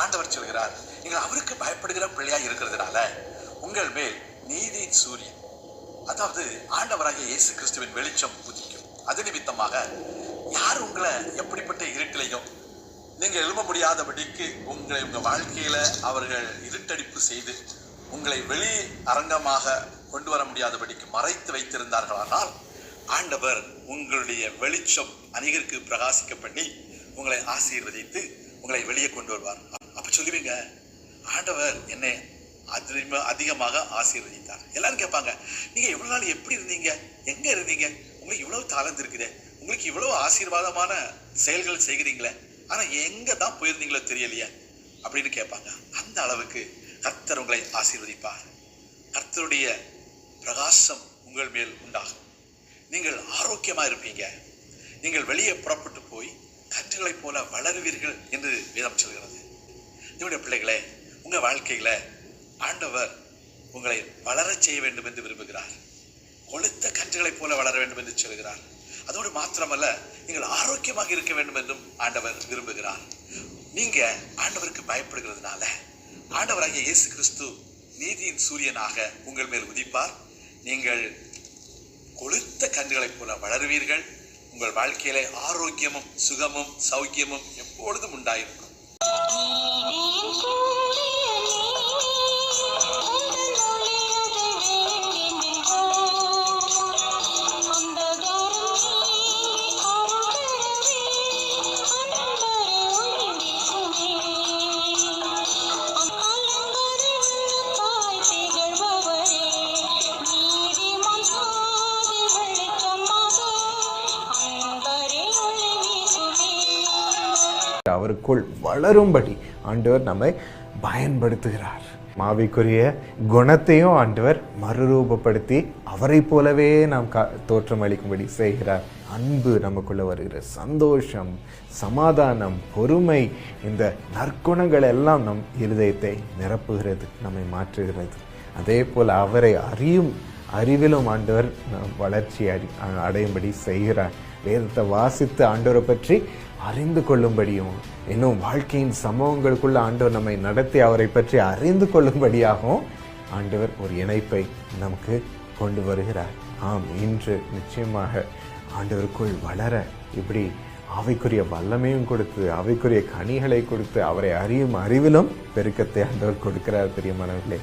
ஆண்டவர் சொல்கிறார், நீங்கள் அவருக்கு பயப்படுகிற பிள்ளையாக இருக்கிறதுனால உங்கள் மேல் நீதியின் சூரியன், அதாவது ஆண்டவராகிய இயேசு கிறிஸ்துவின் வெளிச்சம் உதிக்கும். அது நிமித்தமாக யார் உங்களை எப்படிப்பட்ட இருட்டிலையும் நீங்கள் எழும்ப முடியாதபடிக்கு உங்கள் வாழ்க்கையில அவர்கள் இருட்டடிப்பு செய்து உங்களை வெளி அரங்கமாக கொண்டு வர முடியாதபடிக்கு மறைத்து வைத்திருந்தார்களானால் ஆண்டவர் உங்களுடைய வெளிச்சம் அநேகருக்கு பிரகாசிக்க பண்ணி உங்களை ஆசீர்வதித்து உங்களை வெளியே கொண்டு வருவார். அப்ப சொல்லுவீங்க, ஆண்டவர் என்னை அதிகமாக ஆசீர்வதித்தார். எல்லாரும் கேட்பாங்க, நீங்க எவ்வளவு நாள் எப்படி இருந்தீங்க, எங்க இருந்தீங்க, உங்களுக்கு இவ்வளவு தாளந்து இருக்குதே, உங்களுக்கு இவ்வளவு ஆசீர்வாதமான செயல்கள் செய்கிறீங்களே, ஆனா எங்க தான் போயிருந்தீங்களோ தெரியலையே அப்படின்னு கேட்பாங்க. அந்த அளவுக்கு கர்த்தர் உங்களை ஆசீர்வதிப்பார். கர்த்தருடைய பிரகாசம் உங்கள் மேல் உண்டாகும். நீங்கள் ஆரோக்கியமா இருப்பீங்க. நீங்கள் வெளியே புறப்பட்டு போய் கன்றுகளைப் போல வளருவீர்கள் என்று வேதம் சொல்கிறது. என்னுடைய பிள்ளைகளே, உங்க வாழ்க்கையில ஆண்டவர் உங்களை வளரச் செய்ய வேண்டும் என்று விரும்புகிறார். கொளுத்த கன்றுகளைப் போல வளர வேண்டும் என்று சொல்கிறார். அதோடு மாத்திரமல்ல, நீங்கள் ஆரோக்கியமாக இருக்க வேண்டும் என்றும் ஆண்டவர் விரும்புகிறார். நீங்க ஆண்டவருக்கு பயப்படுகிறதுனால ஆண்டவராகிய இயேசு கிறிஸ்து நீதியின் சூரியனாக உங்கள் மேல் உதிப்பார். நீங்கள் கொளுத்த கன்றுகளைப் போல வளருவீர்கள். உங்கள் வாழ்க்கையிலே ஆரோக்கியமும் சுகமும் சௌக்கியமும் எப்பொழுதும் உண்டாயிருக்கும். அவருக்குள் வளரும்படி ஆண்டவர் நம்மை பயன்படுத்துகிறார். ஆவிக்குரிய குணத்தையும் ஆண்டவர் மறுரூபப்படுத்தி அவரை போலவே நாம் தோற்றம் அளிக்கும்படி செய்கிறார். அன்பு நமக்குள்ள வருகிற சந்தோஷம், சமாதானம், பொறுமை, இந்த நற்குணங்கள் எல்லாம் நம் இருதயத்தை நிரப்புகிறது, நம்மை மாற்றுகிறது. அதே போல் அவரை அறிவிலும் ஆண்டவர் வளர்ச்சி அடையும்படி செய்கிறார். வேதத்தை வாசித்து ஆண்டவரை பற்றி அறிந்து கொள்ளும்படியும், இன்னும் வாழ்க்கையின் சம்பவங்களுக்குள்ள ஆண்டவர் நம்மை நடத்தி அவரை பற்றி அறிந்து கொள்ளும்படியாகவும் ஆண்டவர் ஒரு இணைப்பை நமக்கு கொண்டு வருகிறார். ஆம், இன்று நிச்சயமாக ஆண்டவருக்குள் வளர இப்படி ஆவிக்குரிய வல்லமையும் கொடுத்து ஆவிக்குரிய கனிகளை கொடுத்து அவரை அறியும் அறிவிலும் பெருக்கத்தை ஆண்டவர் கொடுக்கிறார். பிரியமானவர்களே,